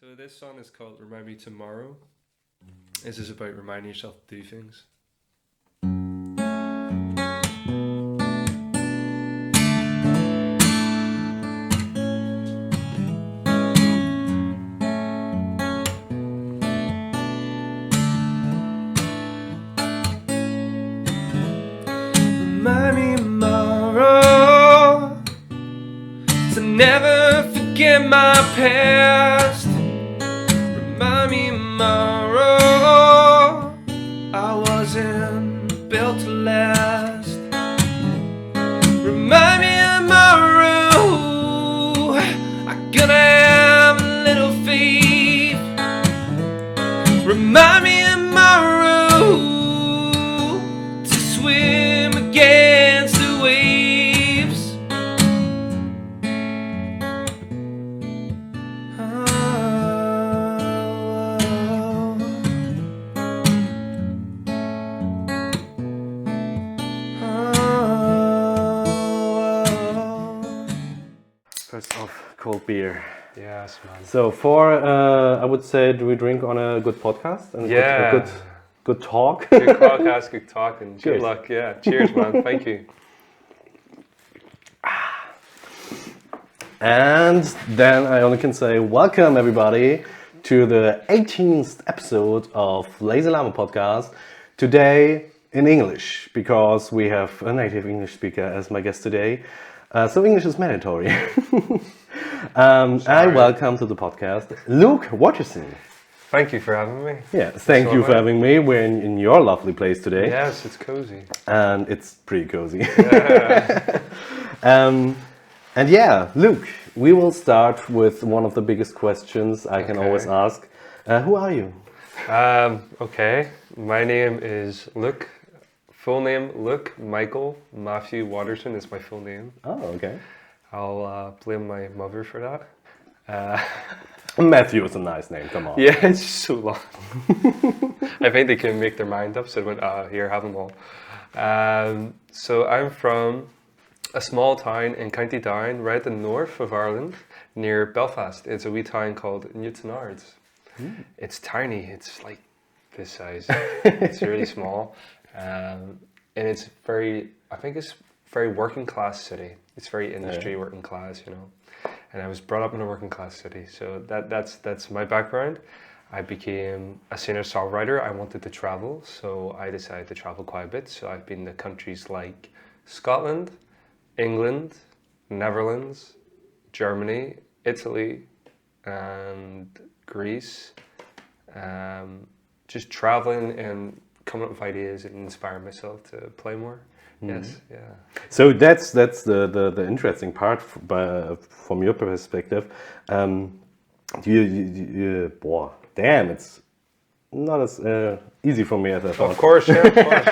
So this song is called Remind Me Tomorrow. This is about reminding yourself to do things. Remind me tomorrow to never forget my past. Remind me tomorrow I wasn't built to last. Remind me tomorrow I'm gonna have a little faith. Remind me tomorrow to swim against the waves. First off, cold beer. Yes, man. So I would say, do we drink on a good podcast and Yeah. a good talk? Good podcast, good talk, and Good. good luck. Yeah, cheers, man. Thank you. And then I only can say welcome everybody to the 18th episode of Lazy Lama Podcast. Today in English, because we have a native English speaker as my guest today. So English is mandatory. I welcome to the podcast Luke Watterson. Thank you for having me. Yeah, thank you for much. having me. We're in your lovely place today. Yes, it's cozy. And it's pretty cozy. Yeah. And yeah, Luke, we will start with one of the biggest questions I can Okay. always ask. Who are you? Okay, my name is Luke. Full name Luke Michael Matthew Watterson is my full name. Oh, okay. I'll blame my mother for that. Matthew is a nice name, come on. Yeah, it's so long. I think they can make their mind up, so they went, here, have them all. So I'm from a small town in County Down, right in the north of Ireland, near Belfast. It's a wee town called Newtownards. It's tiny, it's like this size. It's really small. And it's very working class city. It's very industry working class, you know. And I was brought up in a working class city, so that's my background. I became a singer-songwriter. I wanted to travel, so I decided to travel quite a bit. So I've been to countries like Scotland, England, Netherlands, Germany, Italy, and Greece. Just traveling and coming up with ideas and inspire myself to play more. Yes, yeah. So that's the interesting part from your perspective. Damn, it's not as easy for me as I thought. Of course, yeah, of course.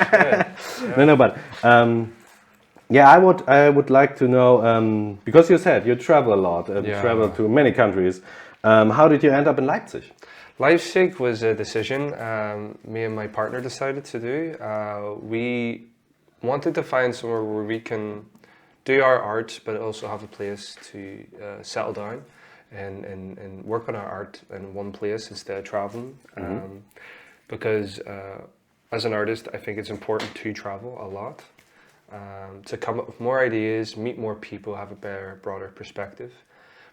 Yeah. No, but yeah, I would like to know, because you said you travel a lot, you Yeah. travel to many countries. How did you end up in Leipzig? Leipzig was a decision me and my partner decided to do. We wanted to find somewhere where we can do our art, but also have a place to settle down and work on our art in one place instead of traveling. Because as an artist, I think it's important to travel a lot, to come up with more ideas, meet more people, have a better, broader perspective.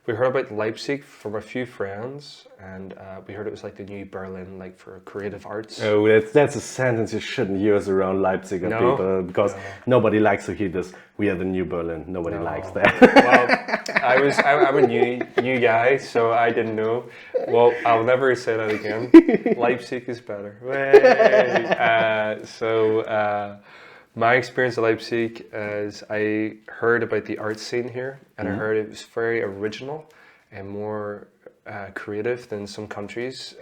We heard about Leipzig from a few friends, and we heard it was like the new Berlin, like for creative arts. Oh, that's a sentence you shouldn't use around Leipzig and No? people, because nobody likes to hear this. We are the new Berlin. Nobody likes that. Well, I'm a new guy, so I didn't know. Well, I'll never say that again. Leipzig is better. My experience at Leipzig is I heard about the art scene here, and I heard it was very original and more creative than some countries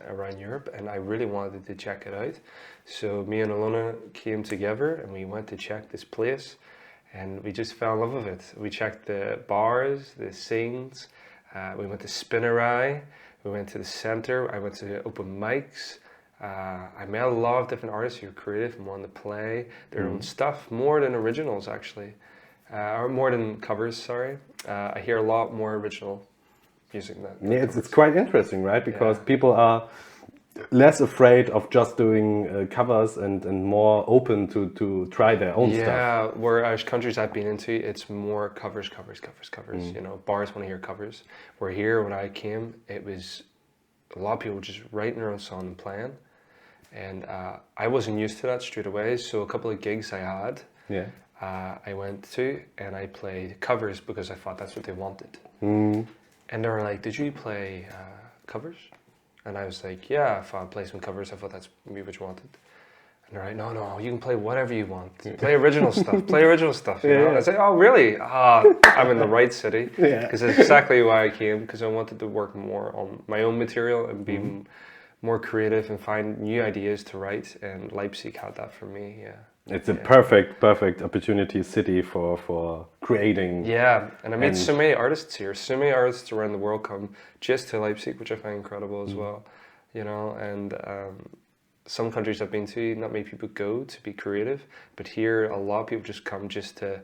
around Europe, and I really wanted to check it out. So me and Alona came together and we went to check this place, and we just fell in love with it. We checked the bars, the scenes, we went to Spinnerai, we went to the center, I went to open mics. I met a lot of different artists who are creative and wanted to play their own stuff, more than originals actually, or more than covers, sorry. I hear a lot more original music than Yeah, it's quite interesting, right? Because people are less afraid of just doing covers and more open to try their own stuff. Yeah, whereas countries I've been into, it's more covers. You know, bars want to hear covers. Where here, when I came, it was a lot of people just writing their own song and playing. And I wasn't used to that straight away. So a couple of gigs I had, I went to and I played covers because I thought that's what they wanted. And they were like, "Did you play covers?" And I was like, "Yeah, if I play some covers, I thought that's maybe what you wanted." And they're like, no, you can play whatever you want. Play original stuff. Play original stuff. You know? And I say, "Oh, really? I'm in the right city." Because it's exactly why I came. Because I wanted to work more on my own material and be more creative and find new ideas to write. And Leipzig had that for me. Yeah. It's a perfect opportunity city for creating. Yeah, and I meet so many artists here. So many artists around the world come just to Leipzig, which I find incredible as well. You know, and some countries I've been to, not many people go to be creative, but here a lot of people just come just to,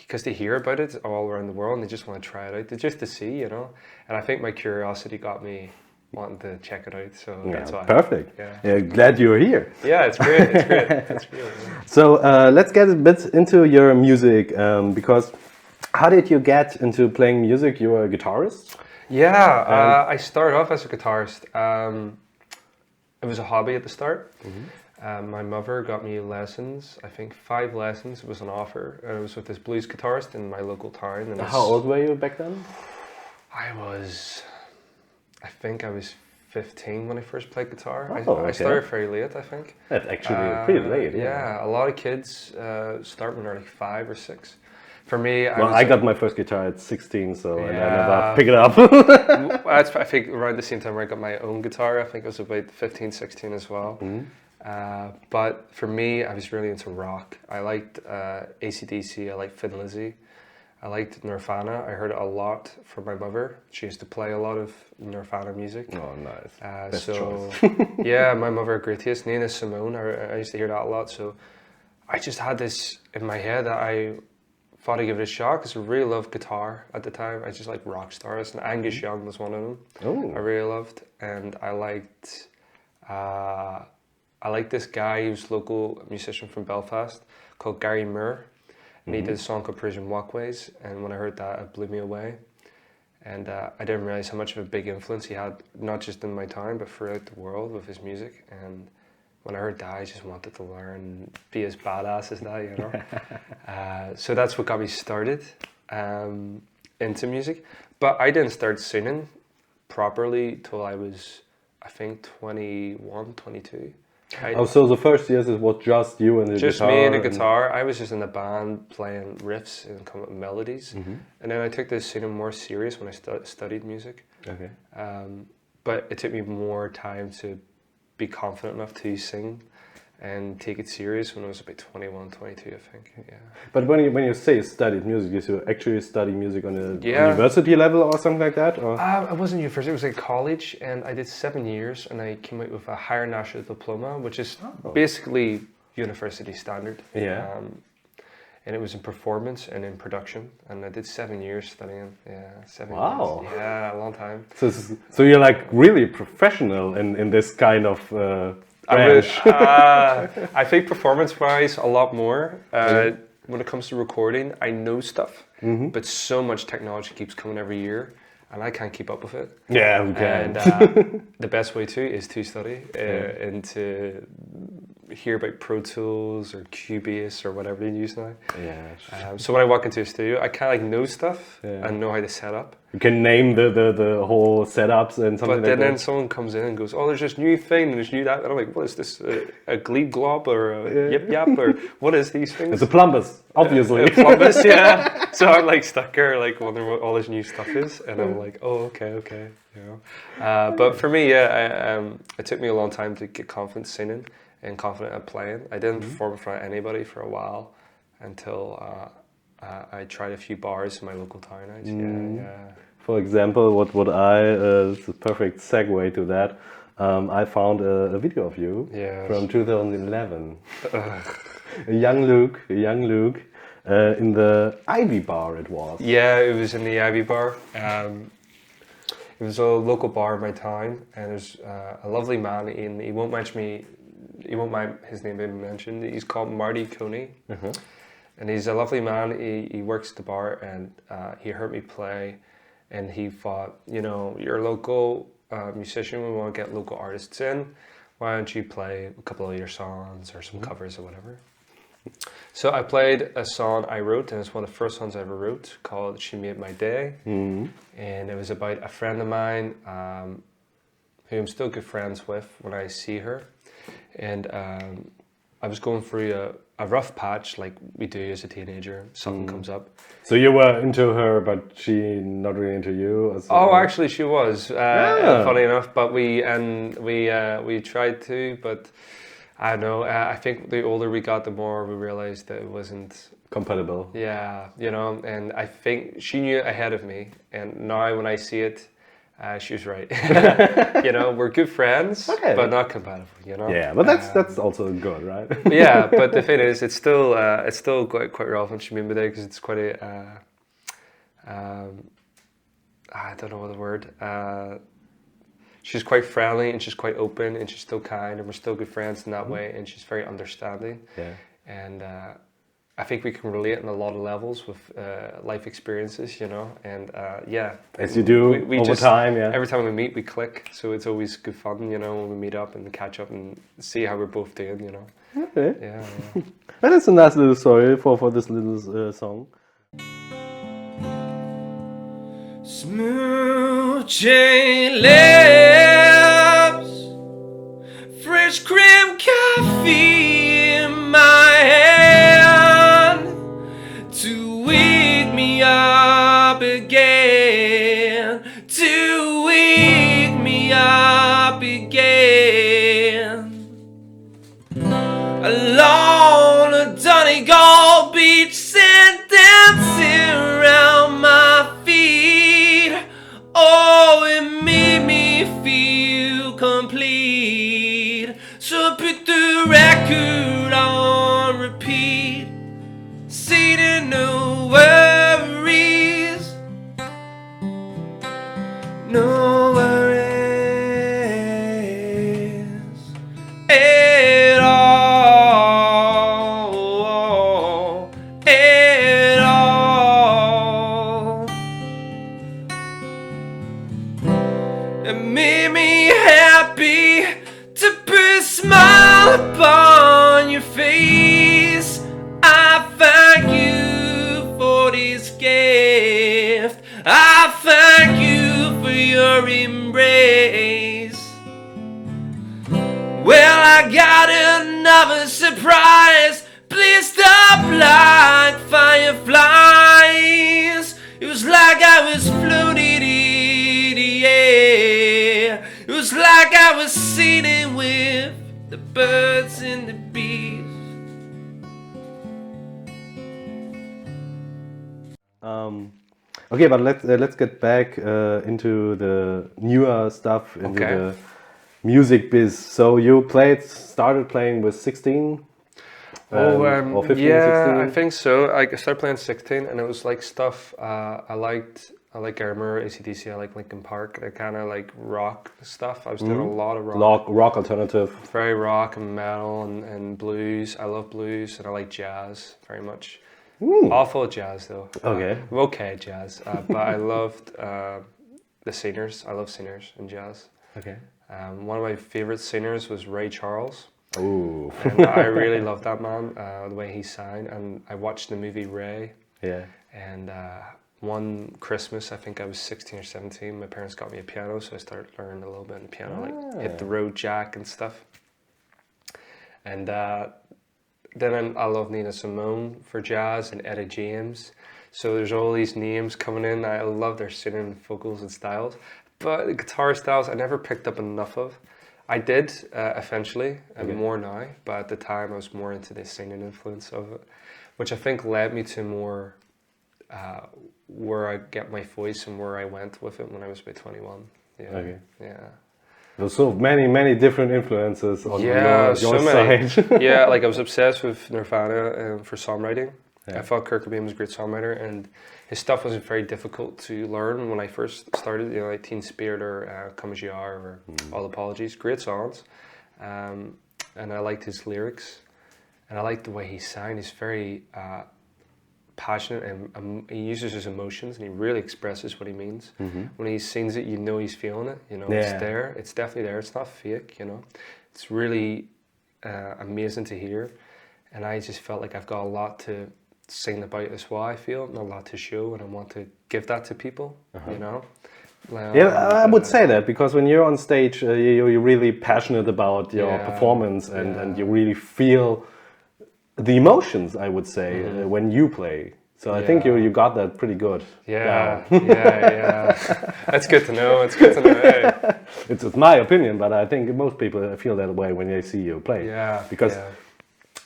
because they hear about it all around the world and they just want to try it out, just to see, you know. And I think my curiosity got me wanting to check it out, so that's why. Perfect. Glad you're here. Yeah, it's great. It's great. So let's get a bit into your music, because how did you get into playing music? You were a guitarist? Yeah, I started off as a guitarist. It was a hobby at the start. My mother got me lessons, I think 5 lessons. It was an offer, and it was with this blues guitarist in my local town. And how old were you back then? I think I was 15 when I first played guitar. I started very late, I think. That's actually pretty late. Yeah, a lot of kids start when they're like 5 or 6. For me, I got my first guitar at 16, so and I never picked it up. I think around the same time I got my own guitar. I think I was about 15, 16 as well. But for me, I was really into rock. I liked AC/DC, I liked Thin Lizzy. I liked Nirvana. I heard it a lot from my mother. She used to play a lot of Nirvana music. Oh, nice. Best choice. Yeah, my mother, greatest, Nina Simone. I used to hear that a lot. So I just had this in my head that I thought I'd give it a shot because I really loved guitar at the time. I just liked rock stars, and Angus Young was one of them. I really loved, and I liked this guy who's a local musician from Belfast called Gary Moore. And he did a song called Persian Walkways, and when I heard that, it blew me away. And I didn't realize how much of a big influence he had, not just in my town, but throughout the world with his music. And when I heard that, I just wanted to learn and be as badass as that, you know. So that's what got me started into music. But I didn't start singing properly till I was, I think, 21, 22. So the first years it was just you and the guitar? Just me and the guitar. I was just in a band playing riffs and come up with melodies. And then I took this singing more serious when I studied music. Okay. But it took me more time to be confident enough to sing and take it serious when I was about 21, 22, I think. Yeah. But when you say studied music, did you actually study music on a university level or something like that? Or? I wasn't university, it was like college, and I did 7 years, and I came out with a higher national diploma, which is basically university standard. Yeah. And it was in performance and in production, and I did 7 years studying. Yeah, 7 Wow. years. Yeah, a long time. So you're like really professional in this kind of branch. I think performance-wise, a lot more. When it comes to recording, I know stuff, but so much technology keeps coming every year, and I can't keep up with it. Yeah, we can. And the best way is to study and to hear about Pro Tools or Cubase or whatever you use now. Yeah. So when I walk into a studio, I kind of like know stuff and know how to set up. You can name the whole setups and something like that. But then someone comes in and goes, "Oh, there's this new thing and there's new that." And I'm like, "What is this? A Gleeb Glob or a Yip Yap or what is these things?" It's a plumbus, obviously. Plumbus, yeah. So I'm like stuck here, like wondering what all this new stuff is, and I'm like, "Oh, okay, you know." But for me, it took me a long time to get confident singing and confident at playing. I didn't perform in front of anybody for a while until I tried a few bars in my local town. Yeah. For example, what it's a perfect segue to that. I found a video of you from 2011. a young Luke, in the Ivy Bar it was. Yeah, it was in the Ivy Bar. It was a local bar in my town, and there's a lovely man, and he won't mind his name being mentioned. He's called Marty Coney, and he's a lovely man. He works at the bar, and he heard me play, and he thought, you're a local musician. We want to get local artists in. Why don't you play a couple of your songs or some covers or whatever? So I played a song I wrote, and it's one of the first songs I ever wrote, called She Made My Day. And it was about a friend of mine who I'm still good friends with when I see her. And I was going through a rough patch like we do as a teenager. Something comes up. So you were into her, but she not really into you? Actually she was, funny enough, but we tried to, but I don't know. I think the older we got, the more we realized that it wasn't compatible. Yeah, and I think she knew it ahead of me. And now when I see it, she was right. We're good friends, but not compatible. Yeah, but that's also good, right? Yeah, but the thing is, it's still quite relevant. She made me day because it's quite a I don't know what the word. She's quite friendly, and she's quite open, and she's still kind, and we're still good friends in that way, and she's very understanding. Yeah. And I think we can relate on a lot of levels with life experiences, and as you do over time, yeah. Every time we meet, we click, so it's always good fun, when we meet up and catch up and see how we're both doing, Okay. Yeah. That is a nice little story for this little song. Smooth chain lips, fresh cream coffee in my hand to wake me up again, to wake me up again. Along a Donegal beach, sand dancing around my feet. Oh, it made me feel complete. So I put the record on repeat, saying no worries, no worries at all, at all. It made me happy to put a smile upon your face. I thank you for this gift. I thank you for your embrace. Well, I got another surprise. Please stop like fireflies. It was like I was floating in the air. It was like I was singing with the birds and the bees. Okay, but let's get back into the newer stuff, into the music biz. So you started playing with 16? Or 15, yeah, 16? I think so. I started playing 16, and it was like stuff I liked. I like Armour, AC/DC, I like Linkin Park. I kind of like rock stuff. I was doing a lot of rock. Rock alternative. Very rock and metal and blues. I love blues, and I like jazz very much. Awful at jazz though. Okay. I'm okay at jazz, but I loved the singers. I love singers in jazz. Okay. One of my favorite singers was Ray Charles. Ooh. And I really loved that man, the way he sang. And I watched the movie Ray. Yeah. And one Christmas, I think I was 16 or 17, my parents got me a piano, so I started learning a little bit on the piano, like hit the road jack and stuff. And then I love Nina Simone for jazz and Etta James. So there's all these names coming in. I love their singing vocals and styles. But the guitar styles I never picked up enough of. I did eventually, and more now, but at the time I was more into the singing influence of it, which I think led me to more where I get my voice and where I went with it when I was about 21. Yeah. Okay. Yeah. There's so many different influences on your so side. Yeah, like I was obsessed with Nirvana for songwriting. I thought Kurt Cobain was a great songwriter, and his stuff wasn't very difficult to learn when I first started. You know, like Teen Spirit or Come As You Are or All Apologies, great songs, and I liked his lyrics, and I liked the way he sang. He's very passionate, and he uses his emotions, and he really expresses what he means. When he sings it, you know he's feeling it. You know, it's there. It's definitely there. It's not fake. You know, it's really amazing to hear, and I just felt like I've got a lot to sing about as well. I feel, and a lot to show, and I want to give that to people. You know. I would say that, because when you're on stage, you're really passionate about your performance, and you really feel the emotions, I would say, when you play. So I think you got that pretty good. Yeah. That's good to know. It's good to know. Hey. It's my opinion, but I think most people feel that way when they see you play. Because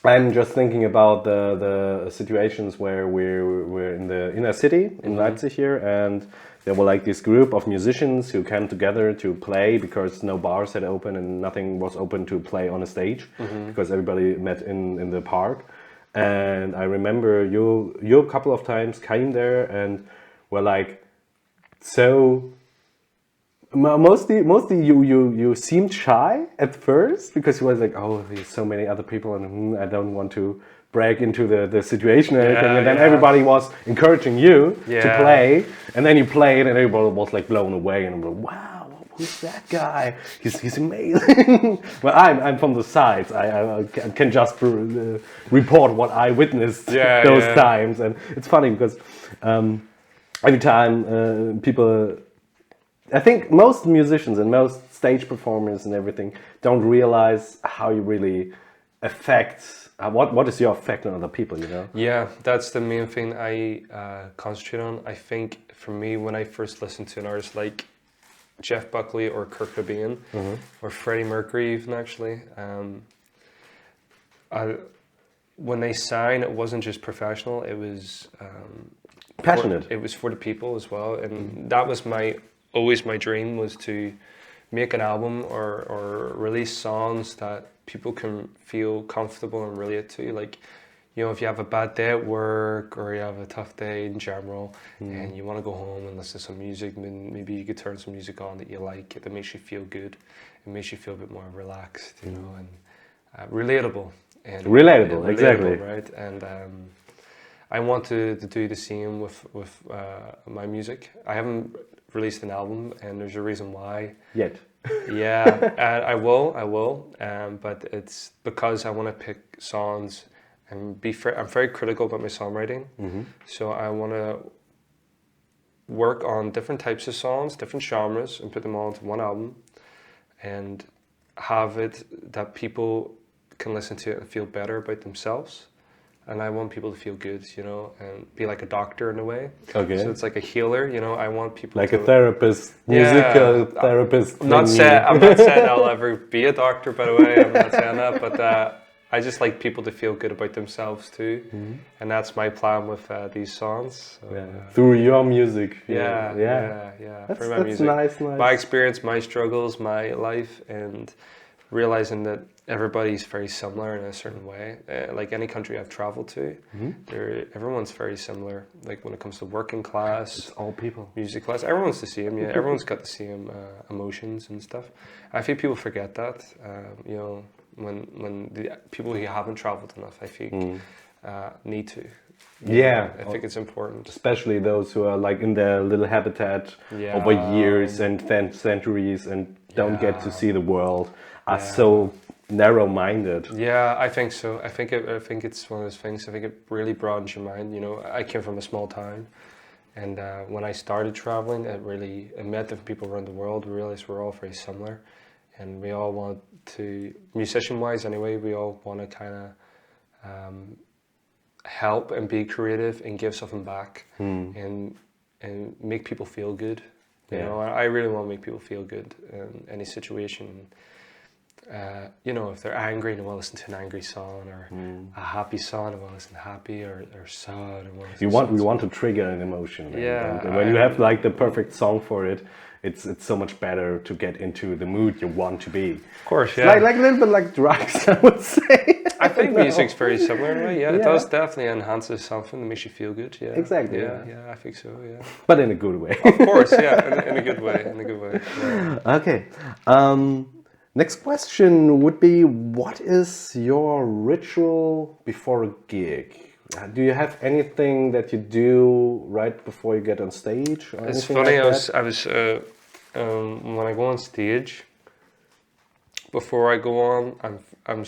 I'm just thinking about the situations where we're in the inner city in Leipzig here, and there were like this group of musicians who came together to play because no bars had open and nothing was open to play on a stage, because everybody met in the park. And I remember you a couple of times came there and were like, so mostly you seemed shy at first, because you was like, oh, there's so many other people and I don't want to break into the situation or anything. And then everybody was encouraging you to play, and then you played and everybody was like blown away, and I'm like, wow, who's that guy? He's amazing. Well, I'm from the sides. I can just report what I witnessed those times, and it's funny because every time people, I think most musicians and most stage performers and everything don't realize how you really affect. What is your effect on other people, you know? Yeah, that's the main thing I concentrate on. I think for me, when I first listened to an artist like Jeff Buckley or Kurt Cobain or Freddie Mercury even actually, when they sang, it wasn't just professional, it was passionate. It was for the people as well, and that was always my dream, was to make an album or release songs that people can feel comfortable and relate to. Like, you know, if you have a bad day at work or you have a tough day in general and you want to go home and listen to some music, maybe you could turn some music on that you like, that makes you feel good. It makes you feel a bit more relaxed, you know, and relatable. And relatable, exactly. Right? And I want to do the same with my music. I haven't released an album, and there's a reason why. Yet. I will, but it's because I want to pick songs and I'm very critical about my songwriting, so I want to work on different types of songs, different genres, and put them all into one album, and have it that people can listen to it and feel better about themselves. And I want people to feel good, you know, and be like a doctor in a way. Okay. So it's like a healer, you know. I want people like a therapist, musical therapist. I'm not saying I'll ever be a doctor, by the way. I'm not saying that, but I just like people to feel good about themselves too, and that's my plan with these songs. So, through your music. That's, my music. Nice. My experience, my struggles, my life, and realizing that everybody's very similar in a certain way. Like any country I've traveled to, everyone's very similar. Like when it comes to working class, it's all people. Music class, everyone's the same. Yeah, everyone's got the same emotions and stuff. I think people forget that. You know, when the people who haven't traveled enough, I think need to. I think it's important. Especially those who are like in their little habitat over years and centuries and don't get to see the world, are so narrow-minded. Yeah, I think so. I think it's one of those things. I think it really broadens your mind. You know, I came from a small town, and when I started traveling, I met different people around the world. We realized we're all very similar, and we all want to, musician-wise anyway, we all want to kind of help and be creative and give something back and make people feel good. You know, I really want to make people feel good in any situation. if they're angry, they want to listen to an angry song, or a happy song, they want to listen to happy, or sad, they want to listen to We want to trigger an emotion. Yeah, And when you have like the perfect song for it, it's so much better to get into the mood you want to be. Of course, yeah. Like a little bit like drugs, I would say. I think music's very similar in a way. Yeah, it Yeah. does definitely enhances something that makes you feel good. Yeah, Exactly, Yeah, yeah. I think so. Yeah, But in a good way. of course. Yeah, in a good way. In a good way. Yeah. Okay. Next question would be, what is your ritual before a gig? Do you have anything that you do right before you get on stage? Or It's anything funny. like I was when I go on stage. Before I go on, I'm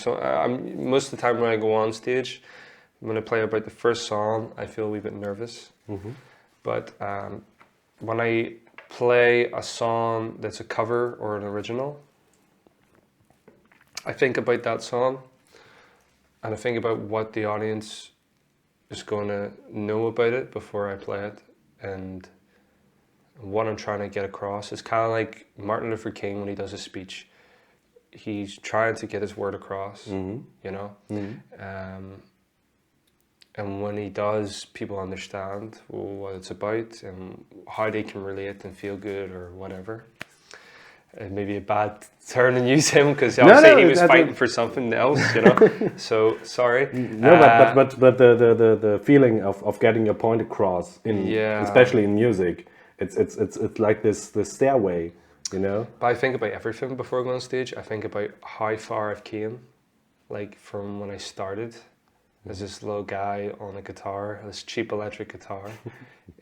most of the time when I go on stage, when I play about the first song, I feel a wee bit nervous. Mm-hmm. But when I play a song that's a cover or an original, I think about that song, and I think about what the audience is going to know about it before I play it, and what I'm trying to get across. It's kind of like Martin Luther King when he does a speech. He's trying to get his word across, and when he does, people understand what it's about and how they can relate and feel good or whatever. It may be a bad turn and use him because obviously he was fighting for something else, So sorry. No, but the feeling of getting your point across especially in music, it's like this stairway. But I think about everything before I go on stage. I think about how far I've came, like from when I started as this little guy on a guitar, this cheap electric guitar,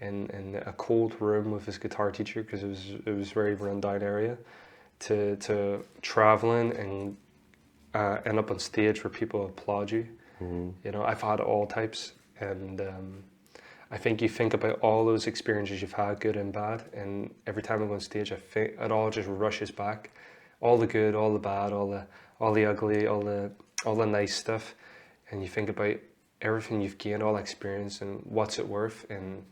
in a cold room with his guitar teacher because it was very run down area, to traveling and end up on stage where people applaud you. I've had all types, and I think you think about all those experiences you've had, good and bad, and every time I go on stage, I think it all just rushes back, all the good, all the bad, all the ugly, all the nice stuff, and you think about everything you've gained, all experience, and what's it worth. And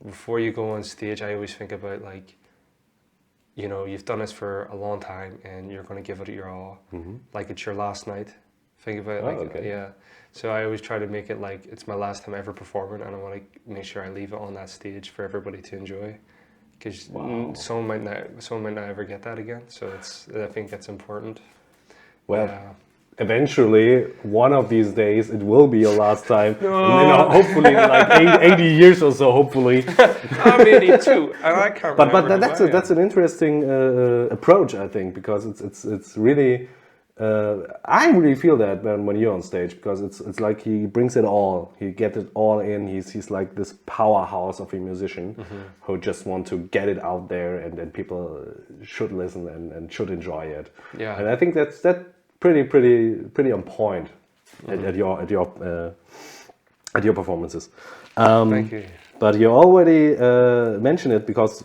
before you go on stage, I always think about you've done this for a long time, and you're going to give it your all, like it's your last night. Think about it yeah. So I always try to make it like it's my last time ever performing, and I want to make sure I leave it on that stage for everybody to enjoy, because someone might not ever get that again. So I think that's important. Well, eventually, one of these days, it will be your last time. No. Hopefully, in like 80 years or so. Hopefully. I'm 82, and I can't. But that's an interesting approach, I think, because it's really. I really feel that when you're on stage, because it's like he brings it all. He gets it all in. He's like this powerhouse of a musician who just want to get it out there, and then people should listen and should enjoy it. Yeah. And I think that's pretty on point at your performances. Thank you. But you already mentioned it, because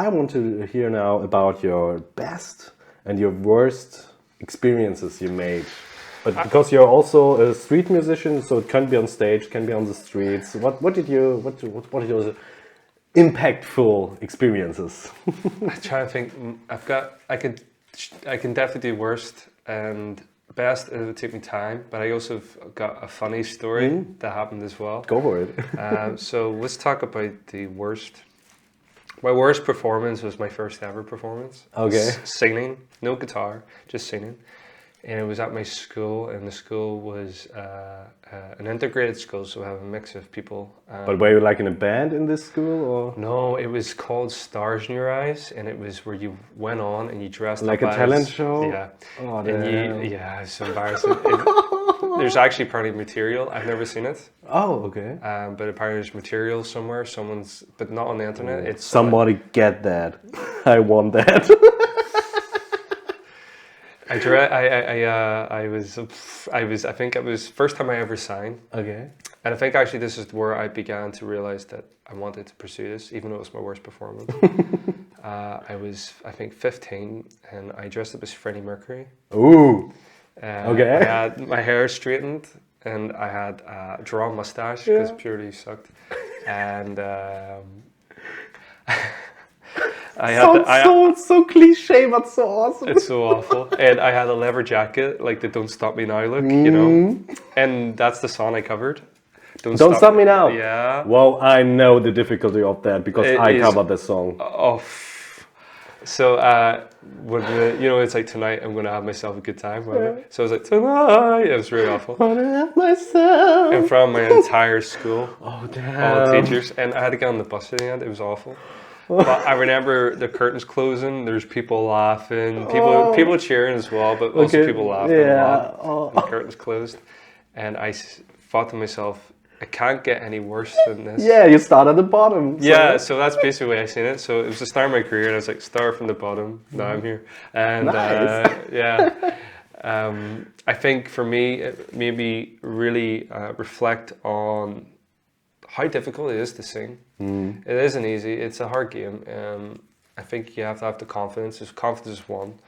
I want to hear now about your best and your worst experiences you made. But because you're also a street musician, so it can be on stage, can be on the streets. What are your impactful experiences? I try to think. I can definitely do worst and best. It would take me time, but I also have got a funny story that happened as well. Go for it. So let's talk about the worst. My worst performance was my first ever performance. Okay. Singing, no guitar, just singing. And it was at my school, and the school was an integrated school, so we have a mix of people. But were you like in a band in this school, or? No, it was called Stars in Your Eyes, and it was where you went on and you dressed like up a talent show? Yeah. Oh, and yeah, it's so embarrassing. There's actually apparently material. I've never seen it. Oh, okay. But apparently there's material somewhere. But not on the internet. It's somebody get that. I want that. I think it was first time I ever sang. Okay. And I think actually this is where I began to realize that I wanted to pursue this, even though it was my worst performance. I was, I think, 15, and I dressed up as Freddie Mercury. Ooh. Okay. I had my hair straightened, and I had a drawn mustache because purity sucked. And So cliche, but so awesome. It's so awful. And I had a leather jacket, like the "Don't Stop Me Now" look, you know. And that's the song I covered. Don't Stop Me Now. Yeah. Well, I know the difficulty of that because I covered the song. Oh. So when it's like tonight I'm gonna have myself a good time. Whatever. Yeah. So I was like tonight. It was really awful. Myself. In front of my entire school. Oh damn. All the teachers, and I had to get on the bus at the end. It was awful. But I remember the curtains closing. There's people laughing, people cheering as well, but also people laughing a lot. The curtains closed, and I thought to myself, I can't get any worse than this. Yeah, you start at the bottom. So. Yeah, so that's basically the way I seen it. So it was the start of my career, and I was like, start from the bottom. Now I'm here, and nice. I think for me, it made me really reflect on how difficult it is to sing. It isn't easy. It's a hard game. I think you have to have the confidence. If confidence is one,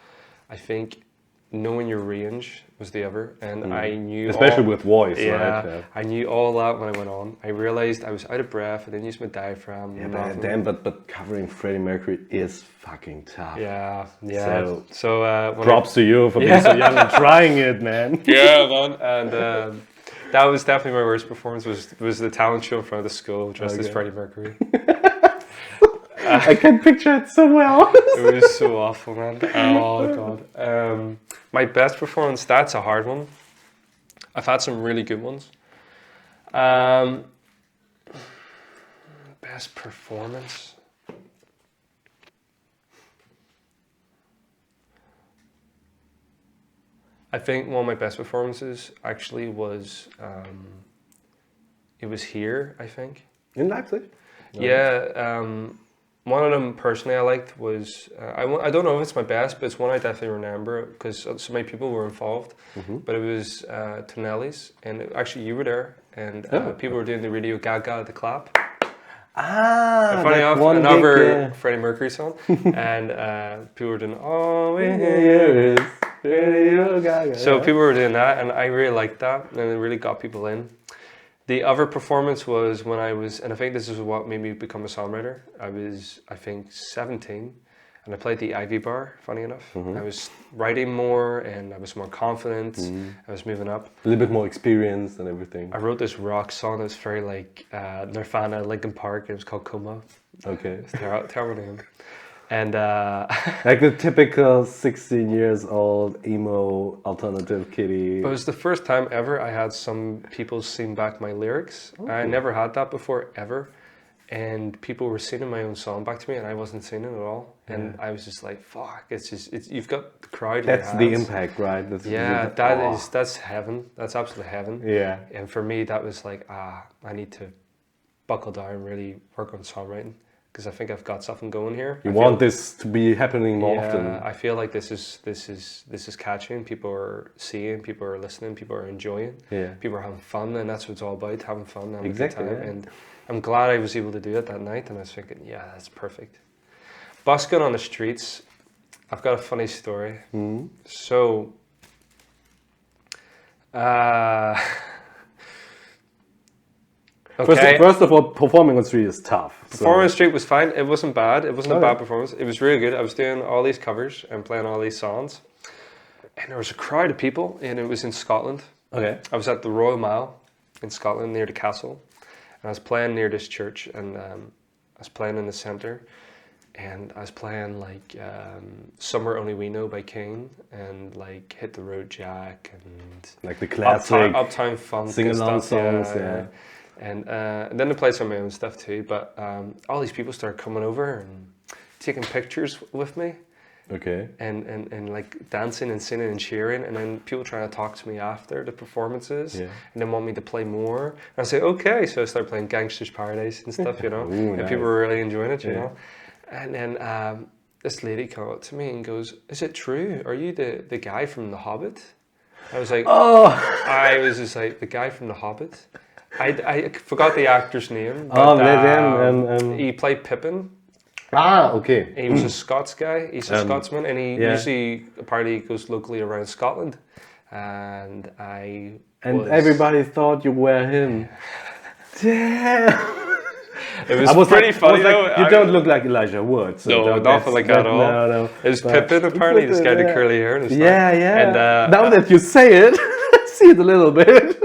I think knowing your range was the other, and I knew especially with voice. Yeah, right? Yeah, I knew all that when I went on. I realized I was out of breath. I didn't use my diaphragm. Yeah, but covering Freddie Mercury is fucking tough. Yeah. So props to you for being so young and trying it, man. Yeah, man, and. That was definitely my worst performance. Was the talent show in front of the school dressed as Freddie Mercury. I can picture it so well. It was so awful, man. Oh god. My best performance. That's a hard one. I've had some really good ones. Best performance. I think one of my best performances actually was, it was Here, I think. In Leipzig? Yeah, one of them personally I liked was, I don't know if it's my best, but it's one I definitely remember because so many people were involved. But it was Tonelli's, and actually you were there, and people were doing the Radio Gaga, the clap. Funny enough, another Freddie Mercury song, and people were doing "All We Hear Is Radio Gaga." So people were doing that, and I really liked that, and it really got people in. The other performance was when I was, and I think this is what made me become a songwriter. I was, I think, 17, and I played the Ivy Bar. Funny enough, I was writing more, and I was more confident. I was moving up. A little bit more experience and everything. I wrote this rock song that's very like Nirvana, Linkin Park. It was called Coma. Okay. It's terrible name. And like the typical 16 years old emo alternative kitty. But it was the first time ever I had some people sing back my lyrics. Oh. I never had that before ever, and people were singing my own song back to me, and I wasn't singing at all. And I was just like, "Fuck!" You've got the crowd. That's the impact, right? That's heaven. That's absolute heaven. Yeah. And for me, that was like, I need to buckle down and really work on songwriting. Because I think I've got something going here. You want this to be happening more often. I feel like this is catching. People are seeing, people are listening, people are enjoying. Yeah. People are having fun, and that's what it's all about, having fun, having exactly, a good time. yeah. And I'm glad I was able to do it that night, and I was thinking, yeah, that's perfect. Busking on the streets, I've got a funny story. So, okay. First of all, performing on street is tough. Performing on street was fine. It wasn't bad. It wasn't a bad performance. It was really good. I was doing all these covers and playing all these songs. And there was a crowd of people, and it was in Scotland. Okay. I was at the Royal Mile in Scotland near the castle. And I was playing near this church, and I was playing in the centre. And I was playing like Somewhere Only We Know by King, and like Hit the Road Jack, and like the classic Uptown Funk sing-along songs, yeah. And then I played some of my own stuff too, but all these people started coming over and taking pictures with me. Okay. And like dancing and singing and cheering, and then people trying to talk to me after the performances, and then want me to play more. And I say, okay, so I started playing Gangster's Paradise and stuff, you know, Ooh, and nice. people were really enjoying it, you know. And then this lady came up to me and goes, "Is it true? Are you the guy from The Hobbit?" I was like, oh. I was just like, the guy from The Hobbit. I forgot the actor's name. But, he played Pippin. Okay. He was a Scots guy. He's a Scotsman, and he usually apparently goes locally around Scotland. And everybody thought you were him. Damn. It was pretty funny though. You don't look like Elijah Wood. So no, nothing like that at all. No. It was Pippin apparently, this guy with the curly hair and stuff. Yeah. And, now that you say it, I see it a little bit.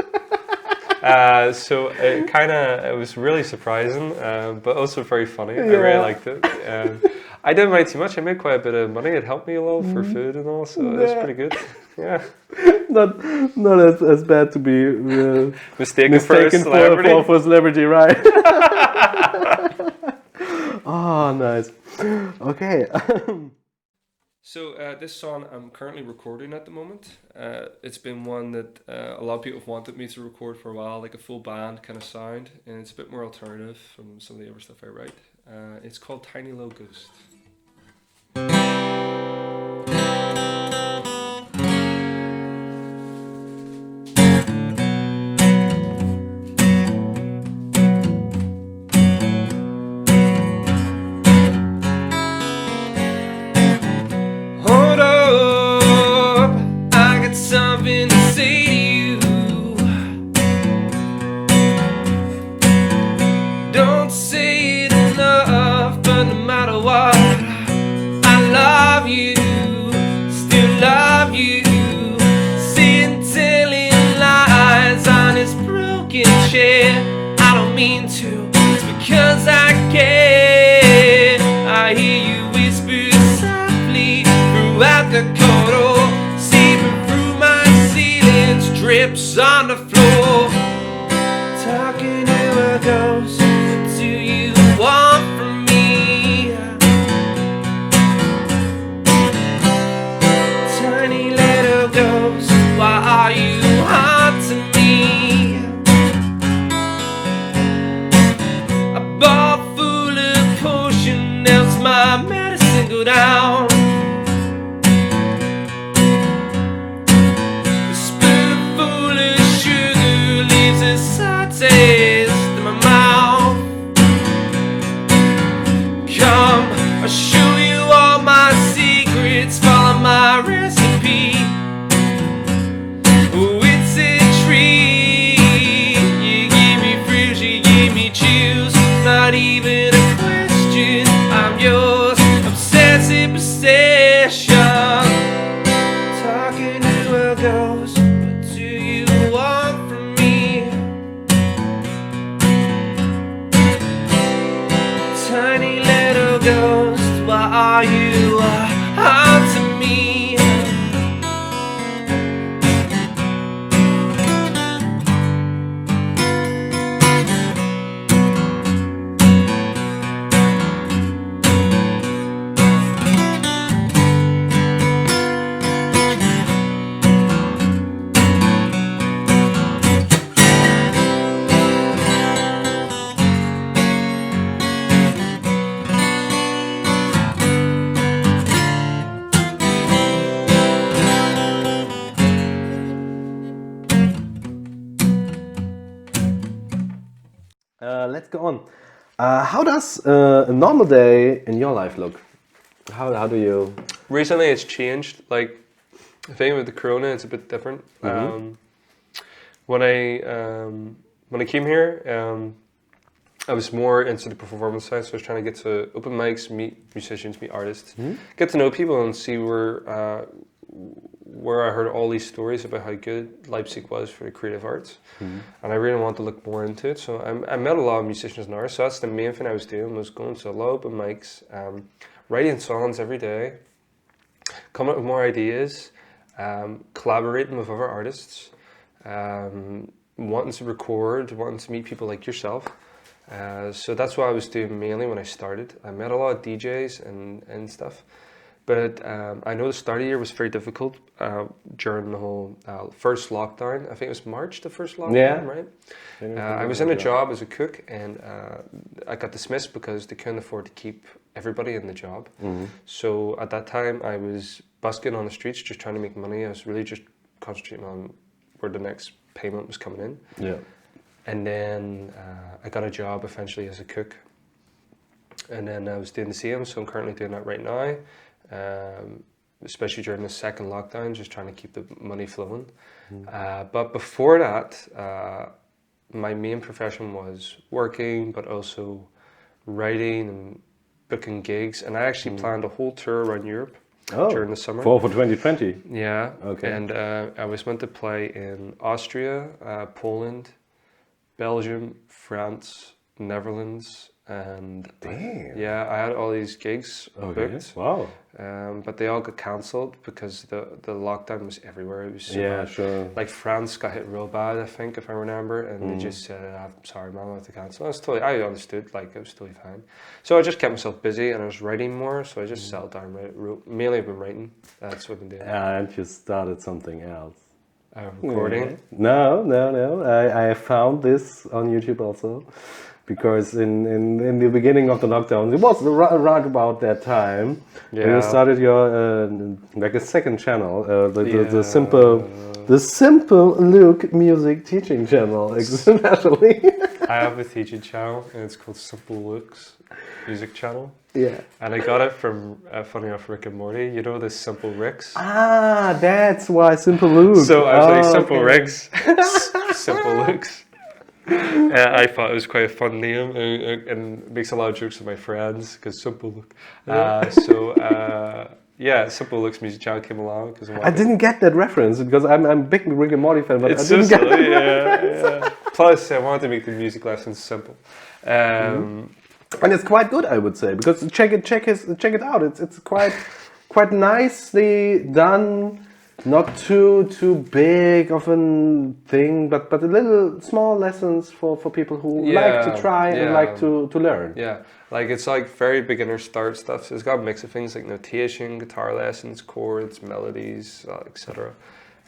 So it was really surprising, but also very funny. I really liked it. I didn't mind too much. I made quite a bit of money. It helped me a lot for food and all, so it was pretty good. Yeah. Not as bad to be mistaken for a celebrity. For a celebrity, right? Oh, nice. Okay. So this song I'm currently recording at the moment. It's been one that a lot of people have wanted me to record for a while, like a full band kind of sound, and it's a bit more alternative from some of the other stuff I write. It's called Tiny Little Ghost. Something to say to you. Don't say it enough, but no matter what, I love you, still love you. Sitting telling lies on this broken chair. I don't mean to, it's because I care. I hear you whisper softly throughout the corridor. Drips on the floor, talking to a ghost. What do you want from me? Tiny little ghost, why are you haunting me? A bottle full of potion helps my medicine go down. Taste in my mouth. Come, I'll show you all my secrets. Follow my recipe. Oh, it's a treat. You give me thrills, you give me chills. Not even a question. I'm yours. Obsessive possession. Talking to a ghost. What do you want from me? Tiny little ghost, why are you haunting me? Let's go on. How does a normal day in your life look? How do you? Recently, it's changed. Like, I think with the corona, it's a bit different. Mm-hmm. When I came here, I was more into the performance side, so I was trying to get to open mics, meet musicians, meet artists, get to know people, and see where I heard all these stories about how good Leipzig was for the creative arts, and I really wanted to look more into it. So I met a lot of musicians and artists. So that's the main thing I was doing, was going to a lot of open mics, writing songs every day, coming up with more ideas, collaborating with other artists, wanting to record, wanting to meet people like yourself. So that's what I was doing mainly when I started. I met a lot of DJs and stuff. But I know the start of the year was very difficult during the whole first lockdown. I think it was March, the first lockdown, right? I was in a job as a cook, and I got dismissed because they couldn't afford to keep everybody in the job. So at that time, I was busking on the streets, just trying to make money. I was really just concentrating on where the next payment was coming in. Yeah. And then I got a job eventually as a cook. And then I was doing the same, so I'm currently doing that right now. Especially during the second lockdown, just trying to keep the money flowing. But before that, my main profession was working, but also writing and booking gigs, and I actually planned a whole tour around Europe during the summer. For 2020? Yeah. Okay. And I was meant to play in Austria, Poland, Belgium, France, Netherlands, and Damn. I had all these gigs booked. Wow. But they all got cancelled because the lockdown was everywhere. It was so bad. Sure. Like France got hit real bad, I think, if I remember, and they just said, "I'm sorry, man, I have to cancel." I understood, like it was totally fine. So I just kept myself busy, and I was writing more. So I just settled down, mainly I've been writing. That's what I've been doing. And you started something else. Recording. No. I found this on YouTube also, because in the beginning of the lockdown, it was right about that time. Yeah. You started your like a second channel, the simple Luke music teaching channel, especially. I have a teaching channel, and it's called Simple Luke's music channel. Yeah. And I got it from, funny enough, Rick and Morty. You know the Simple Ricks? Ah, that's why Simple Luke. So I was like, Simple Ricks, Simple Lukes. I thought it was quite a fun name, and makes a lot of jokes with my friends, because Simple Luke. Simple Luke's music channel came along. I didn't get that reference, because I'm a big Rick and Morty fan, but it's I didn't get silly, yeah. Plus, I wanted to make the music lessons simple. And it's quite good, I would say, because check it out. It's quite nicely done. Not too big of a thing, but a little small lessons for people who like to try and like to learn. Yeah, like it's like very beginner start stuff. So it's got a mix of things like notation, guitar lessons, chords, melodies, etc.